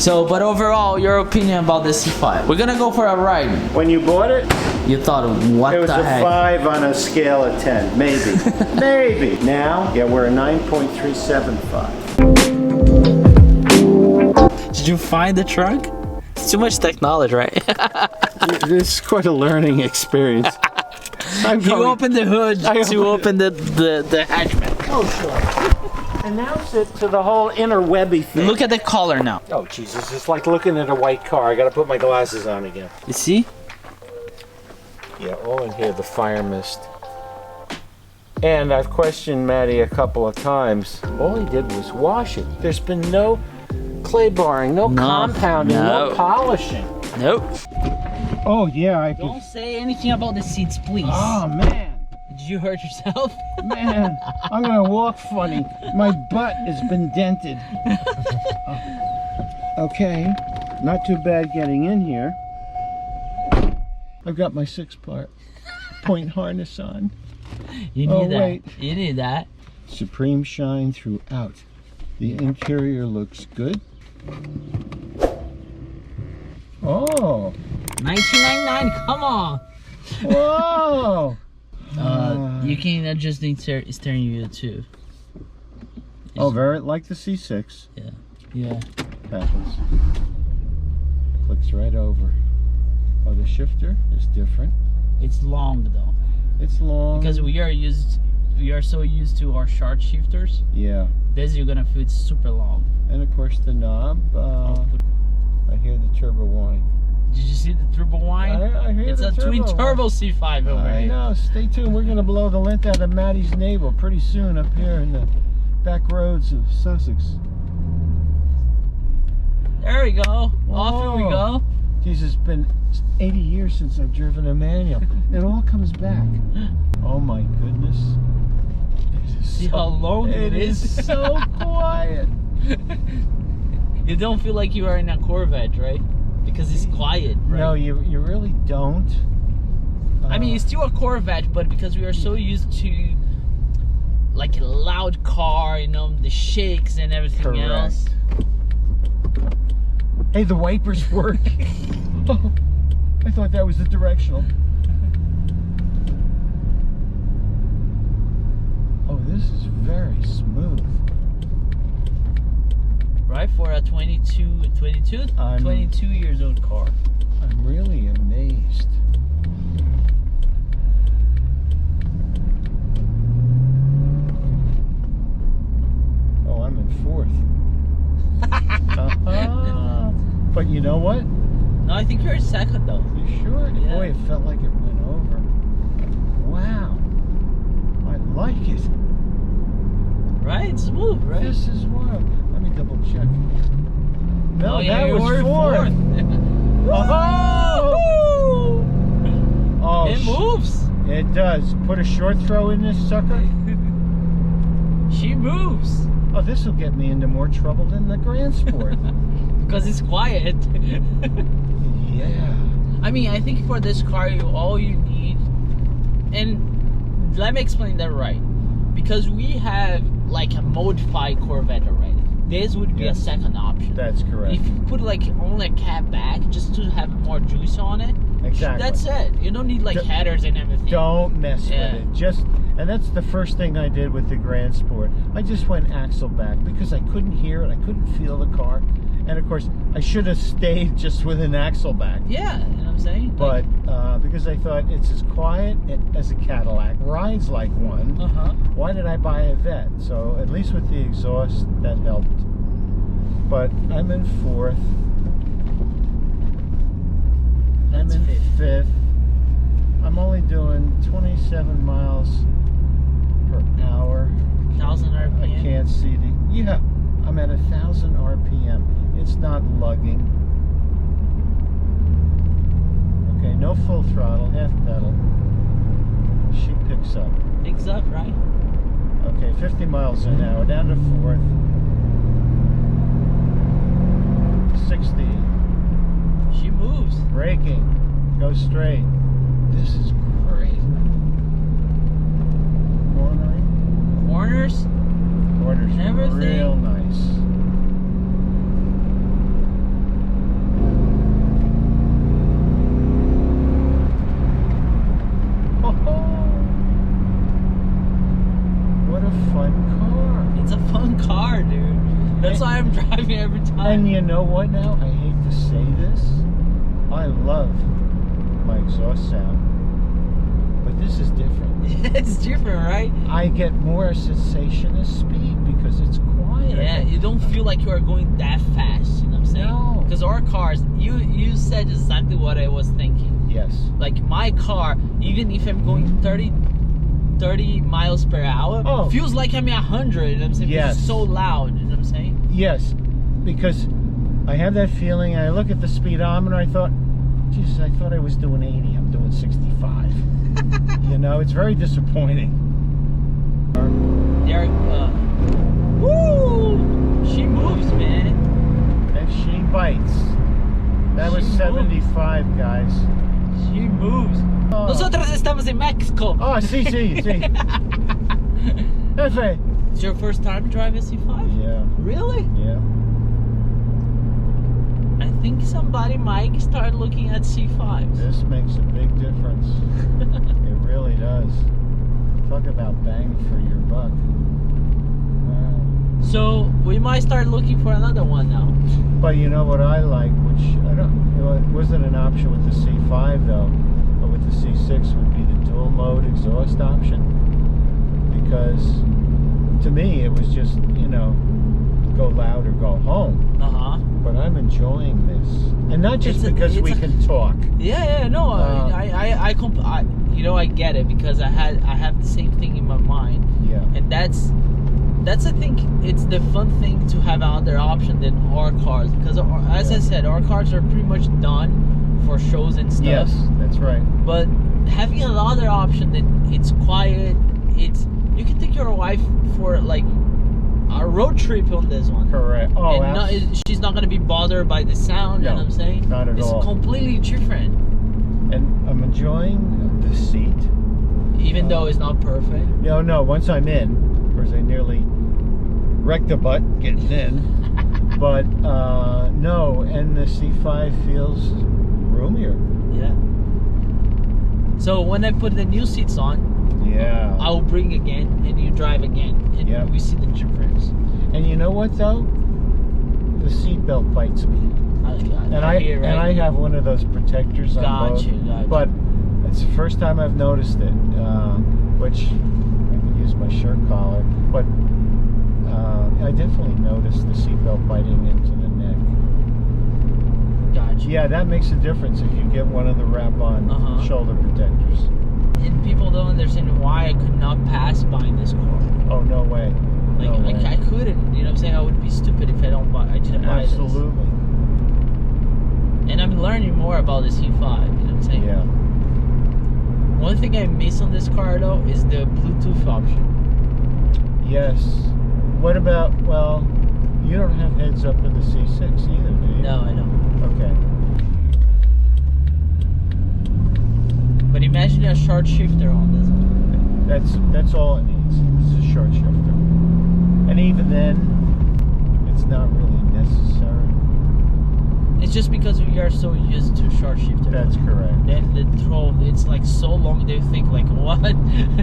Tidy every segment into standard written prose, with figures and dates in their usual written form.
So, but overall, your opinion about the C5? We're gonna go for a ride. When you bought it, You thought, what it was the a heck? 5 on a scale of 10, maybe. Maybe. Now, yeah, we're a 9.375. Did you find the trunk? It's too much technology, right? This is quite a learning experience. You open the hood to open the hatchback. Oh, sure. Announce it to the whole interwebby thing. Look at the color now. Oh, Jesus, it's like looking at a white car. I gotta put my glasses on again. You see? Yeah, all in here, the fire mist. And I've questioned Matty a couple of times. All he did was wash it. There's been no clay barring, no compounding, no polishing. Nope. Oh, yeah, Don't say anything about the seats, please. Oh, man. Did you hurt yourself? Man, I'm gonna walk funny. My butt has been dented. Okay, not too bad getting in here. I've got my 6-point harness on. You need that. Wait. You need that. Supreme shine throughout. The interior looks good. Oh. 1999, come on. Whoa. You can adjust the steering wheel too. Oh, very like the C6. Yeah. Happens. Clicks right over. Oh, the shifter is different. It's long though. It's long. Because we are so used to our short shifters. Yeah. This you're gonna feel it's super long. And of course the knob. I hear the turbo whine. Did you see the turbo whine? I hear it's the a twin turbo C5 over I here. know. Stay tuned. We're gonna blow the lint out of Matty's navel pretty soon up here in the back roads of Sussex. There we go. Off we go. Jesus, it's been 80 years since I've driven a manual. It all comes back. Oh my goodness. See how long it is? It is so quiet. You don't feel like you are in a Corvette, right? Because it's quiet, right? No, you really don't. I mean, it's still a Corvette, but because we are so used to like a loud car, you know, the shakes and everything else. Hey, the wipers work. Oh, I thought that was the directional. Oh, this is very smooth. Right, for a 22 years old car. I'm really amazed. Oh, I'm in 4th. But you know what? No, I think you're in 2nd though. You sure? Yeah. Boy, it felt like it went over. Wow. I like it. Right? It's smooth, right? This is wild. Let me double check. No, yeah, that was you were 4th. Oh! Oh, it moves. It does. Put a short throw in this sucker. She moves. Oh, this will get me into more trouble than the Grand Sport. Because it's quiet. Yeah. I mean, I think for this car, all you need, and let me explain that right. Because we have like a modified Corvette already. This would be a second option. That's correct. If you put like only a cab back just to have more juice on it, Exactly. that's it. You don't need like headers and everything. Don't mess with it. And that's the first thing I did with the Grand Sport. I just went axle back because I couldn't hear it. I couldn't feel the car. And of course, I should have stayed just with an axle back. Yeah, you know what I'm saying? But because I thought it's as quiet as a Cadillac, rides like one, why did I buy a Vet? So at least with the exhaust, that helped. But I'm in 4th. I'm in 5th. I'm only doing 27 miles per hour. 1,000 RPM. I can't see the... Yeah, I'm at 1,000 RPM. It's not lugging. Okay, no full throttle, half pedal. She picks up. Picks up, right? Okay, 50 miles an hour, down to 4th. 60. She moves. Braking. Go straight. This is great. Cornering. Corners. Corners Everything. real nice. time driving every time. And you know what now? I hate to say this. I love my exhaust sound. But this is different. It's different, right? I get more sensation of speed because it's quiet. Yeah, you don't feel like you are going that fast, you know what I'm saying? No. Because our cars, you said exactly what I was thinking. Yes. Like my car, even if I'm going 30 miles per hour, feels like I'm at 100, you know what I'm saying? Yes. It's so loud, you know what I'm saying? Yes, because I have that feeling, I look at the speedometer, I thought, Jesus, I thought I was doing 80, I'm doing 65. You know, it's very disappointing. There, woo! She moves, man. And she bites. That was 75, guys. She moves. Oh. Nosotros estamos en Mexico. Oh, sí. Jefe. It's your first time driving C5? Yeah. Really? Yeah. I think somebody might start looking at C5s. This makes a big difference. It really does. Talk about bang for your buck. So we might start looking for another one now. But you know what I like, which I don't, you know, it wasn't an option with the C5 though, but with the C6 would be the dual mode exhaust option. Because to me it was just, you know, go loud or go home. But I'm enjoying this, and not just because we can talk. Yeah, no, I you know, I get it because I have the same thing in my mind. Yeah. And that's I think it's the fun thing to have another option than our cars, because as I said, our cars are pretty much done for shows and stuff. Yes, that's right. But having another option that it's quiet, you can take your wife for like a road trip on this one. Correct. Oh, and she's not going to be bothered by the sound, no, you know what I'm saying? Not at all. It's completely different. And I'm enjoying the seat. Even though it's not perfect. No, once I'm in, of course I nearly wrecked the butt getting in. But no, and the C5 feels roomier. Yeah. So when I put the new seats on, yeah, I'll bring again, and you drive again, and we see the difference. And you know what though? The seatbelt bites me. I have one of those protectors on both. Gotcha. But it's the first time I've noticed it. Which I can use my shirt collar, but I definitely noticed the seatbelt biting into the neck. Gotcha. Yeah, that makes a difference if you get one of the wrap-on shoulder protectors. And people don't understand why I could not pass buying this car. Oh, no way. Like, no way. I couldn't, you know what I'm saying? I would be stupid if I didn't buy this. Absolutely. And I'm learning more about the C5, you know what I'm saying? Yeah. One thing I miss on this car though is the Bluetooth option. Yes. What about, well, you don't have heads up in the C6 either, do you? No, I don't. Okay. But imagine a short shifter on this one. That's all it needs. It's a short shifter. And even then, it's not really necessary. It's just because we are so used to short shifter. That's correct. Then the throw, it's like so long they think like, what?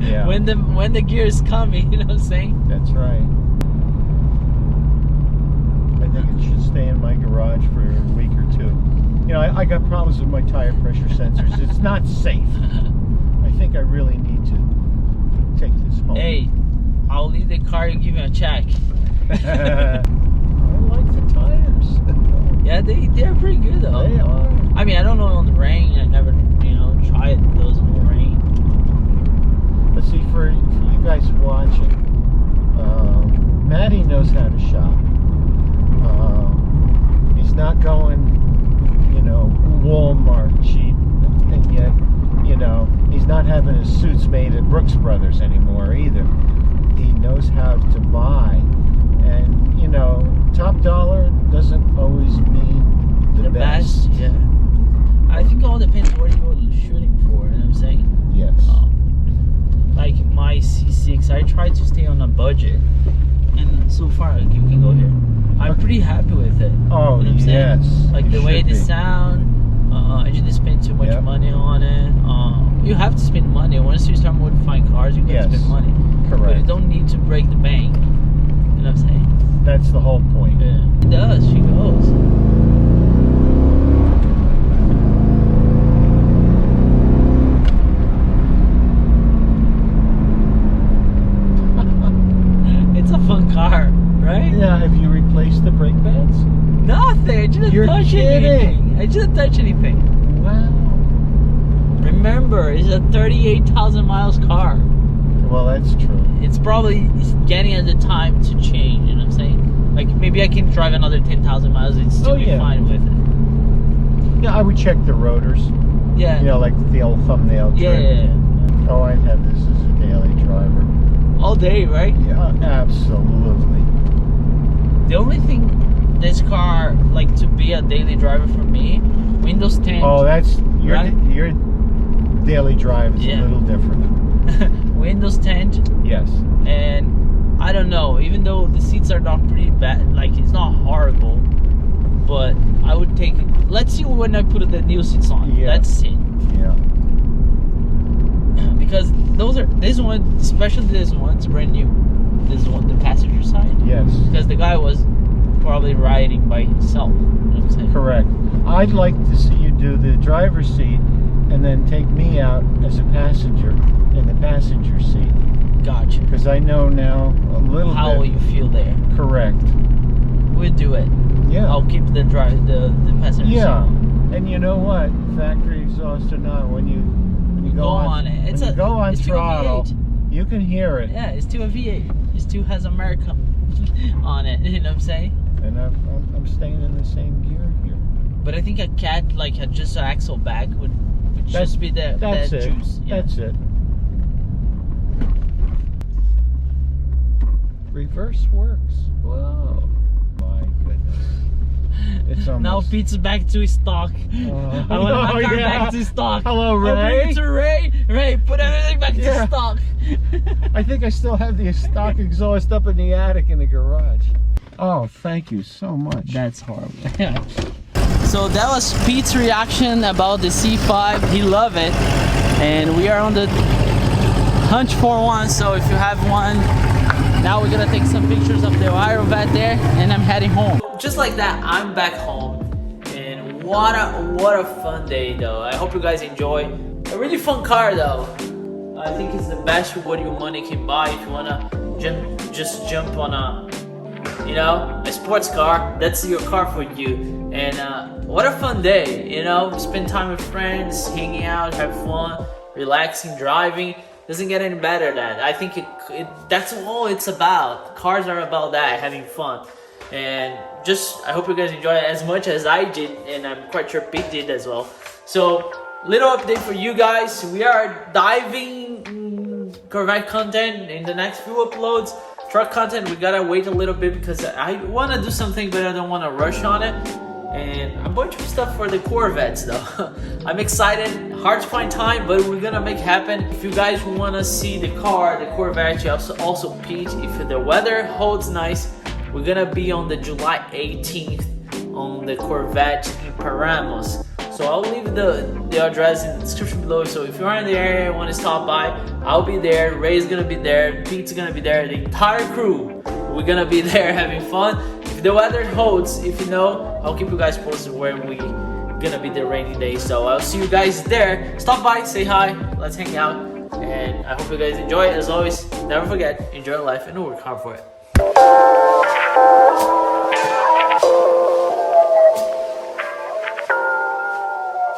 Yeah. when the gear is coming, you know what I'm saying? That's right. I think it should stay in my garage for a week or two. You know, I got problems with my tire pressure sensors. It's not safe. I think I really need to take this home. Hey, I'll leave the car, you give me a check. I like the tires. Yeah, they're pretty good though. They are. I mean, I don't know on the rain. I never, tried those on the rain. But see, for you guys watching, Matty knows how to shop. He's not going, Walmart cheap, and yet, he's not having his suits made at Brooks Brothers anymore either. He knows how to buy, and top dollar doesn't always mean the best. Yeah. I think it all depends what you're shooting for, you know what I'm saying? Yes. Like my C6, I try to stay on a budget, and so far, you can go here. I'm pretty happy with it. Oh, you know what I'm yes. saying? Like the way the sound, I didn't spend too much money on it. You have to spend money. Once you start modifying cars, you gotta spend money. Correct. But you don't need to break the bank. You know what I'm saying? That's the whole point. Yeah. It does. She goes. It's a fun car, right? Yeah. Have you replaced the brake pads? Nothing. I didn't You're touch kidding. anything. I didn't touch anything. Wow. Remember, it's a 38,000 miles car. Well, that's true. It's probably getting at the time to change. You know what I'm saying? Like maybe I can drive another 10,000 miles and still be fine with it. Yeah, I would check the rotors. Yeah. You know, like the old thumbnail trick. Yeah. Oh, I'd have this as a daily driver. All day, right? Yeah, absolutely. The only thing this car, like to be a daily driver for me, Windows 10. Oh, that's your right? your daily drive is a little different. Windows 10. Yes. And I don't know, even though the seats are not pretty bad, like it's not horrible, but I would take it. Let's see when I put the new seats on. Yeah. Let's see. Yeah. Because those are, this one, especially this one's brand new. This one, the passenger side. Yes. Because the guy was probably riding by himself. You know what I'm saying? Correct. I'd like to see you do the driver's seat and then take me out as a passenger in the passenger seat. Gotcha. Because I know now a little bit. How you feel there. Correct. We'll do it. Yeah. I'll keep the passenger seat. Yeah. And you know what? Factory exhaust or not, when you go on it. When you go on it's throttle, still a V8. you can hear it. Yeah, it's still a V8. It still has America on it. You know what I'm saying? And I'm staying in the same gear here. But I think a cat, like just an axle back would just be that juice. Yeah. That's it. Reverse works. Whoa. My goodness. It's almost... Now Pete's back to stock. I want my car back to stock. Hello, Ray. It's Ray. Ray, put everything back to stock. I think I still have the stock exhaust up in the attic in the garage. Oh, thank you so much. That's horrible. So that was Pete's reaction about the C5. He loved it. And we are on the hunt for one. So if you have one, now we're gonna take some pictures of the Corvette there, and I'm heading home. Just like that, I'm back home, and what a fun day though. I hope you guys enjoy. A really fun car though. I think it's the best what your money can buy if you wanna just jump on a sports car. That's your car for you. And what a fun day, you know. Spend time with friends, hanging out, have fun, relaxing, driving. Doesn't get any better than that. I think that's all it's about. Cars are about that, having fun. And I hope you guys enjoy it as much as I did, and I'm quite sure Pete did as well. So, little update for you guys. We are diving Corvette content in the next few uploads. Truck content, we gotta wait a little bit because I wanna do something, but I don't wanna rush on it. And a bunch of stuff for the Corvettes though. I'm excited, hard to find time, but we're gonna make it happen. If you guys wanna see the car, the Corvette, also Pete, if the weather holds nice, we're gonna be on the July 18th on the Corvette in Paramos. So I'll leave the address in the description below. So if you're in the area and wanna stop by, I'll be there, Ray's gonna be there, Pete's gonna be there, the entire crew. We're gonna be there having fun. If the weather holds, if you know, I'll keep you guys posted where we gonna be the rainy day. So I'll see you guys there. Stop by, say hi, let's hang out. And I hope you guys enjoy it. As always, never forget, enjoy life and work hard for it.